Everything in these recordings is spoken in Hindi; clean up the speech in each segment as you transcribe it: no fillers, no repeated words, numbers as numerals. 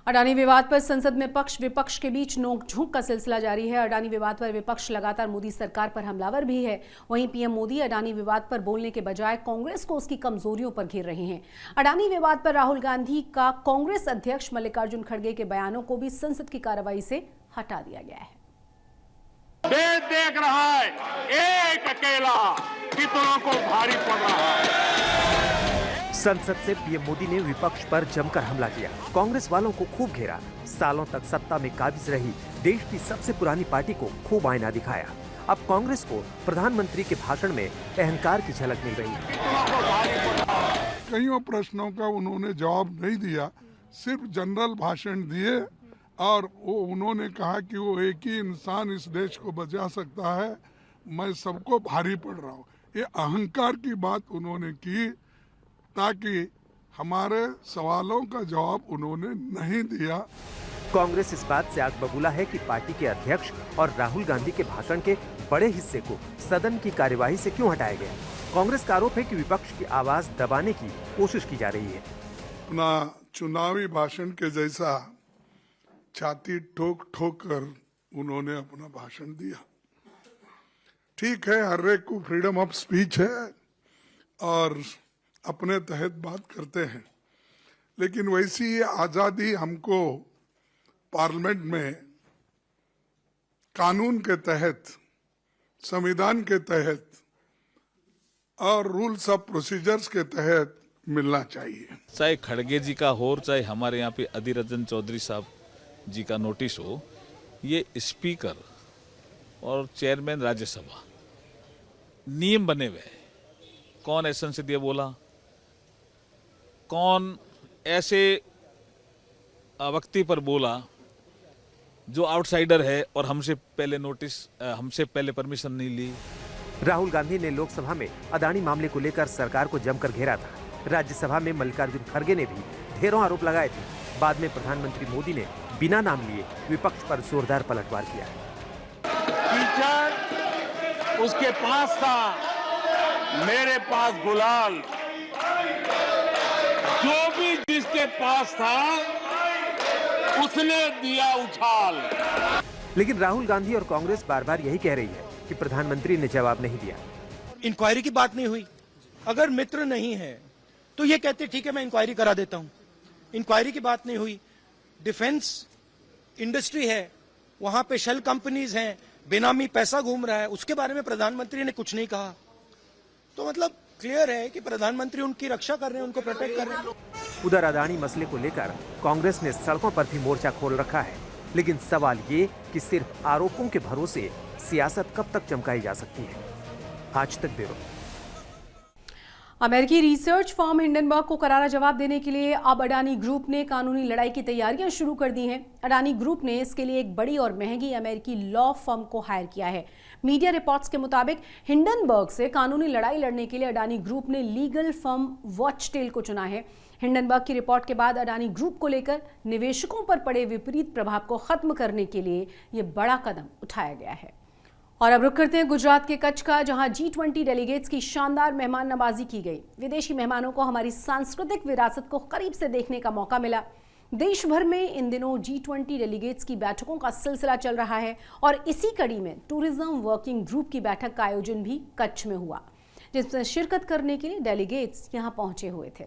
अडानी विवाद पर संसद में पक्ष विपक्ष के बीच नोकझोंक का सिलसिला जारी है। अडानी विवाद पर विपक्ष लगातार मोदी सरकार पर हमलावर भी है। वहीं पीएम मोदी अडानी विवाद पर बोलने के बजाय कांग्रेस को उसकी कमजोरियों पर घेर रहे हैं। अडानी विवाद पर राहुल गांधी का कांग्रेस अध्यक्ष मल्लिकार्जुन खड़गे के बयानों को भी संसद की कार्रवाई से हटा दिया गया है। देश देख रहा है एक अकेला कितनों को भारी पड़ रहा है। संसद से पीएम मोदी ने विपक्ष पर जमकर हमला किया, कांग्रेस वालों को खूब घेरा, सालों तक सत्ता में काबिज रही देश की सबसे पुरानी पार्टी को खूब आईना दिखाया। अब कांग्रेस को प्रधानमंत्री के भाषण में अहंकार की झलक मिल रही है। कईयों प्रश्नों का उन्होंने जवाब नहीं दिया, सिर्फ जनरल भाषण दिए और उन्होंने कहा कि वो एक ही इंसान इस देश को बचा सकता है, मैं सबको भारी पड़ रहा हूँ। ये अहंकार की बात उन्होंने की ताकि हमारे सवालों का जवाब उन्होंने नहीं दिया। कांग्रेस इस बात से आग बबूला है कि पार्टी के अध्यक्ष और राहुल गांधी के भाषण के बड़े हिस्से को सदन की कार्यवाही से क्यों हटाया गया। कांग्रेस का आरोप है कि विपक्ष की आवाज दबाने की कोशिश की जा रही है। अपना चुनावी भाषण के जैसा छाती ठोक ठोक कर उन्होंने अपना भाषण दिया। ठीक है, हर एक को फ्रीडम ऑफ स्पीच है और अपने तहत बात करते हैं, लेकिन वैसी आजादी हमको पार्लियामेंट में कानून के तहत, संविधान के तहत और रूल्स ऑफ प्रोसीजर्स के तहत मिलना चाहिए। चाहे खड़गे जी का हो, चाहे हमारे यहाँ पे अधीर रंजन चौधरी साहब जी का नोटिस हो, ये स्पीकर और चेयरमैन राज्यसभा नियम बने हुए हैं। कौन ऐसा संसदीय बोला, कौन ऐसे व्यक्ति पर बोला जो आउटसाइडर है और हमसे पहले परमिशन नहीं ली। राहुल गांधी ने लोकसभा में अडानी मामले को लेकर सरकार को जमकर घेरा था। राज्यसभा में मल्लिकार्जुन खड़गे ने भी ढेरों आरोप लगाए थे। बाद में प्रधानमंत्री मोदी ने बिना नाम लिए विपक्ष पर जोरदार पलटवार किया। टीचर उसके पास था, मेरे पास गुलाल, जो भी जिसके पास था उसने दिया उछाल। लेकिन राहुल गांधी और कांग्रेस बार बार यही कह रही है कि प्रधानमंत्री ने जवाब नहीं दिया। इंक्वायरी की बात नहीं हुई। अगर मित्र नहीं है तो ये कहते ठीक है मैं इंक्वायरी करा देता हूं। इंक्वायरी की बात नहीं हुई। डिफेंस इंडस्ट्री है, वहां पे शेल कंपनीज हैं, बेनामी पैसा घूम रहा है, उसके बारे में प्रधानमंत्री ने कुछ नहीं कहा। तो मतलब क्लियर है कि प्रधानमंत्री उनकी रक्षा कर रहे हैं, उनको प्रोटेक्ट कर रहे हैं। उधर अडानी मसले को लेकर कांग्रेस ने सड़कों पर भी मोर्चा खोल रखा है, लेकिन सवाल ये कि सिर्फ आरोपों के भरोसे सियासत कब तक चमकाई जा सकती है। आज तक ब्यूरो। अमेरिकी रिसर्च फर्म हिंडनबर्ग को करारा जवाब देने के लिए अब अडानी ग्रुप ने कानूनी लड़ाई की तैयारियां शुरू कर दी हैं। अडानी ग्रुप ने इसके लिए एक बड़ी और महंगी अमेरिकी लॉ फर्म को हायर किया है। मीडिया रिपोर्ट्स के मुताबिक हिंडनबर्ग से कानूनी लड़ाई लड़ने के लिए अडानी ग्रुप ने लीगल फर्म वॉचटेल को चुना है। हिंडनबर्ग की रिपोर्ट के बाद अडानी ग्रुप को लेकर निवेशकों पर पड़े विपरीत प्रभाव को खत्म करने के लिए यह बड़ा कदम उठाया गया है। और अब रुक करते हैं गुजरात के कच्छ का, जहां G20 डेलीगेट्स की शानदार मेहमान नवाजी की गई। विदेशी मेहमानों को हमारी सांस्कृतिक विरासत को करीब से देखने का मौका मिला। देश भर में इन दिनों G20 डेलीगेट्स की बैठकों का सिलसिला चल रहा है और इसी कड़ी में टूरिज्म वर्किंग ग्रुप की बैठक का आयोजन भी कच्छ में हुआ, जिसमें शिरकत करने के लिए डेलीगेट्स यहां पहुंचे हुए थे।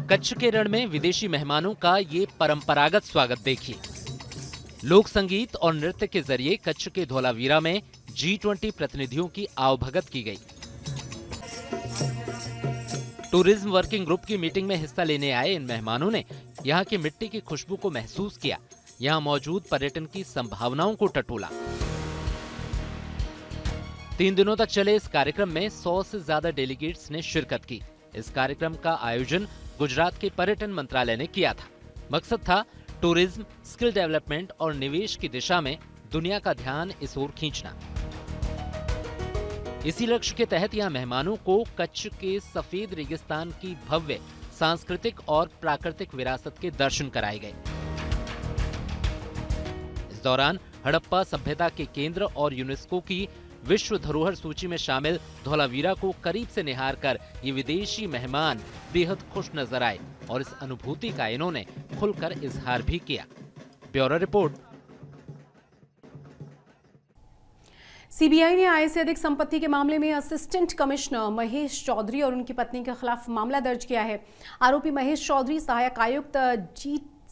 कच्छ के रण में विदेशी मेहमानों का ये परंपरागत स्वागत देखिए। लोक संगीत और नृत्य के जरिए कच्छ के धौलावीरा में G20 प्रतिनिधियों की आवभगत की गई। टूरिज्म वर्किंग ग्रुप की मीटिंग में हिस्सा लेने आए इन मेहमानों ने यहाँ की मिट्टी की खुशबू को महसूस किया, यहाँ मौजूद पर्यटन की संभावनाओं को टटोला। 3 दिनों तक चले इस कार्यक्रम में 100 से ज्यादा डेलीगेट्स ने शिरकत की। इस कार्यक्रम का आयोजन गुजरात के पर्यटन मंत्रालय ने किया था। मकसद था टूरिज्म, स्किल डेवलपमेंट और निवेश की दिशा में दुनिया का ध्यान इस ओर खींचना। इसी लक्ष्य के तहत यहाँ मेहमानों को कच्छ के सफेद रेगिस्तान की भव्य सांस्कृतिक और प्राकृतिक विरासत के दर्शन कराए गए। इस दौरान हड़प्पा सभ्यता के केंद्र और यूनेस्को की विश्व धरोहर सूची में शामिल धौलावीरा को करीब से निहार कर ये विदेशी मेहमान बेहद खुश नजर आए और इस अनुभूति का इन्होंने खुलकर इजहार भी किया। Bureau report. सीबीआई ने आय से अधिक संपत्ति के मामले में असिस्टेंट कमिश्नर महेश चौधरी और उनकी पत्नी के खिलाफ मामला दर्ज किया है। आरोपी महेश चौधरी सहायक आयुक्त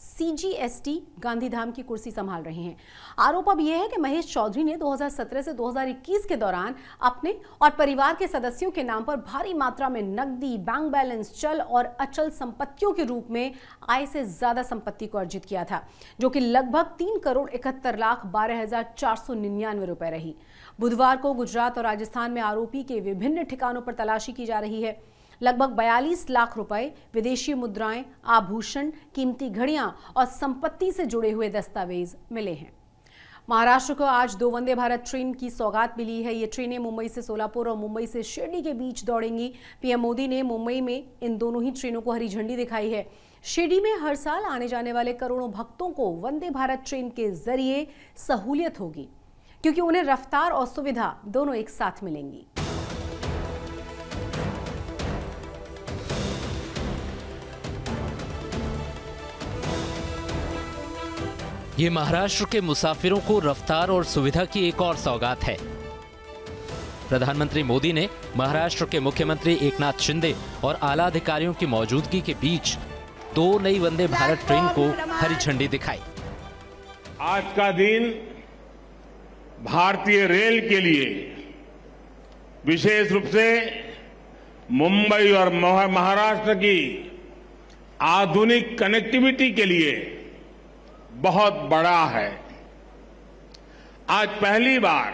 CGST गांधीधाम की कुर्सी संभाल रहे हैं। आरोप अब यह है कि महेश चौधरी ने 2017 से 2021 के दौरान अपने और परिवार के सदस्यों के नाम पर भारी मात्रा में नकदी, बैंक बैलेंस, चल और अचल संपत्तियों के रूप में आय से ज्यादा संपत्ति को अर्जित किया था, जो कि लगभग 3,71,12,499 रुपए रही। बुधवार को गुजरात और राजस्थान में आरोपी के विभिन्न ठिकानों पर तलाशी की जा रही है। लगभग 42 लाख रुपए, विदेशी मुद्राएं, आभूषण, कीमती घड़ियां और संपत्ति से जुड़े हुए दस्तावेज मिले हैं। महाराष्ट्र को आज 2 वंदे भारत ट्रेन की सौगात मिली है। ये ट्रेनें मुंबई से सोलापुर और मुंबई से शिरडी के बीच दौड़ेंगी। पीएम मोदी ने मुंबई में इन दोनों ही ट्रेनों को हरी झंडी दिखाई है। शिरडी में हर साल आने जाने वाले करोड़ों भक्तों को वंदे भारत ट्रेन के जरिए सहूलियत होगी, क्योंकि उन्हें रफ्तार और सुविधा दोनों एक साथ मिलेंगी। ये महाराष्ट्र के मुसाफिरों को रफ्तार और सुविधा की एक और सौगात है। प्रधानमंत्री मोदी ने महाराष्ट्र के मुख्यमंत्री एकनाथ शिंदे और आला अधिकारियों की मौजूदगी के बीच 2 नई वंदे भारत ट्रेन को हरी झंडी दिखाई। आज का दिन भारतीय रेल के लिए, विशेष रूप से मुंबई और महाराष्ट्र की आधुनिक कनेक्टिविटी के लिए बहुत बड़ा है। आज पहली बार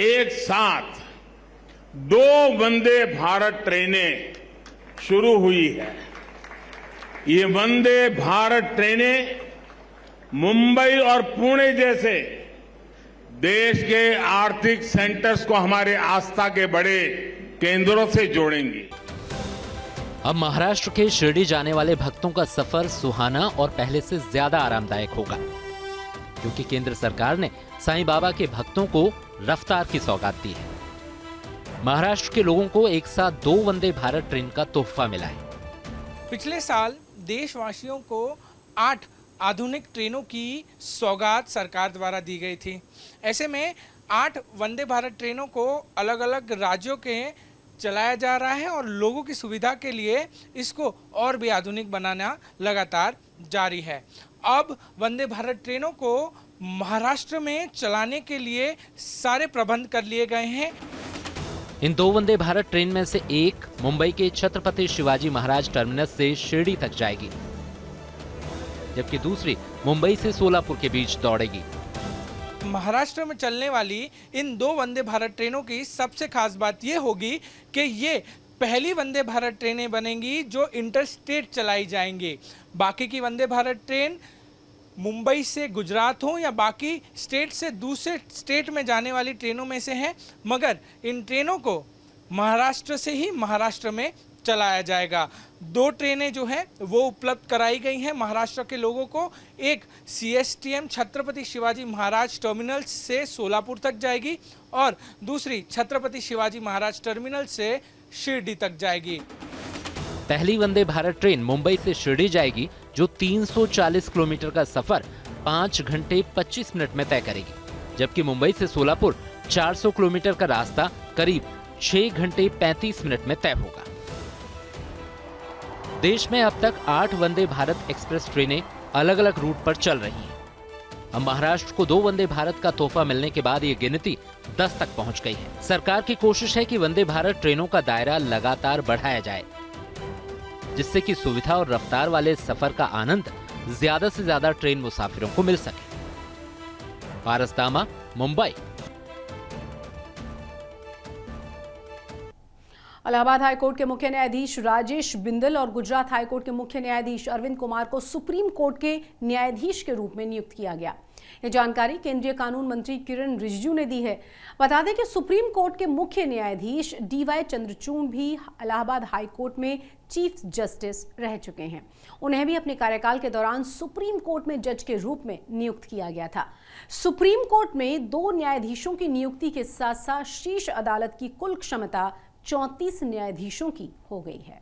एक साथ 2 वंदे भारत ट्रेनें शुरू हुई है। ये वंदे भारत ट्रेनें मुंबई और पुणे जैसे देश के आर्थिक सेंटर्स को हमारे आस्था के बड़े केंद्रों से जोड़ेंगी। अब महाराष्ट्र के शिरडी जाने वाले भक्तों का सफर सुहाना और पहले से ज्यादा आरामदायक होगा, क्योंकि केंद्र सरकार ने साईं बाबा के भक्तों को रफ्तार की सौगात दी है। महाराष्ट्र के लोगों को एक साथ 2 वंदे भारत ट्रेन का तोहफा मिला है। पिछले साल देशवासियों को 8 आधुनिक ट्रेनों की सौगात सरकार द्वारा दी गई थी। ऐसे में 8 वंदे भारत ट्रेनों को अलग अलग राज्यों के चलाया जा रहा है और लोगों की सुविधा के लिए इसको और भी आधुनिक बनाना लगातार जारी है। अब वंदे भारत ट्रेनों को महाराष्ट्र में चलाने के लिए सारे प्रबंध कर लिए गए हैं। इन 2 वंदे भारत ट्रेन में से एक मुंबई के छत्रपति शिवाजी महाराज टर्मिनस से शिरडी तक जाएगी, जबकि दूसरी मुंबई से सोलापुर के बीच दौड़ेगी। महाराष्ट्र में चलने वाली इन 2 वंदे भारत ट्रेनों की सबसे खास बात यह होगी कि ये पहली वंदे भारत ट्रेनें बनेंगी जो इंटरस्टेट चलाई जाएंगी। बाकी की वंदे भारत ट्रेन मुंबई से गुजरात हो या बाकी स्टेट से दूसरे स्टेट में जाने वाली ट्रेनों में से है, मगर इन ट्रेनों को महाराष्ट्र से ही महाराष्ट्र में चलाया जाएगा। 2 ट्रेनें जो हैं वो उपलब्ध कराई गई हैं महाराष्ट्र के लोगों को। एक CSTM छत्रपति शिवाजी महाराज टर्मिनल से सोलापुर तक जाएगी और दूसरी छत्रपति शिवाजी महाराज टर्मिनल से शिरडी तक जाएगी। पहली वंदे भारत ट्रेन मुंबई से शिरडी जाएगी, जो 340 किलोमीटर का सफर 5 घंटे 25 मिनट में तय करेगी, जबकि मुंबई से सोलापुर 400 किलोमीटर का रास्ता करीब 6 घंटे 35 मिनट में तय होगा। देश में अब तक 8 वंदे भारत एक्सप्रेस ट्रेनें अलग अलग रूट पर चल रही हैं। अब महाराष्ट्र को 2 वंदे भारत का तोहफा मिलने के बाद ये गिनती 10 तक पहुंच गई है। सरकार की कोशिश है कि वंदे भारत ट्रेनों का दायरा लगातार बढ़ाया जाए, जिससे कि सुविधा और रफ्तार वाले सफर का आनंद ज्यादा से ज्यादा ट्रेन मुसाफिरों को मिल सके। पारस दामा, मुंबई। इलाहाबाद हाईकोर्ट के मुख्य न्यायाधीश राजेश बिंदल और गुजरात हाईकोर्ट के मुख्य न्यायाधीश अरविंद कुमार को सुप्रीम कोर्ट के न्यायाधीश के रूप में नियुक्त किया गया। ये जानकारी केंद्रीय कानून मंत्री किरण रिजिजू ने दी है। बता दें कि सुप्रीम कोर्ट के मुख्य न्यायाधीश DY चंद्रचूड़ भी इलाहाबाद हाईकोर्ट में चीफ जस्टिस रह चुके हैं। उन्हें भी अपने कार्यकाल के दौरान सुप्रीम कोर्ट में जज के रूप में नियुक्त किया गया था। सुप्रीम कोर्ट में 2 न्यायाधीशों की नियुक्ति के साथ साथ शीर्ष अदालत की कुल क्षमता 34 न्यायाधीशों की हो गई है।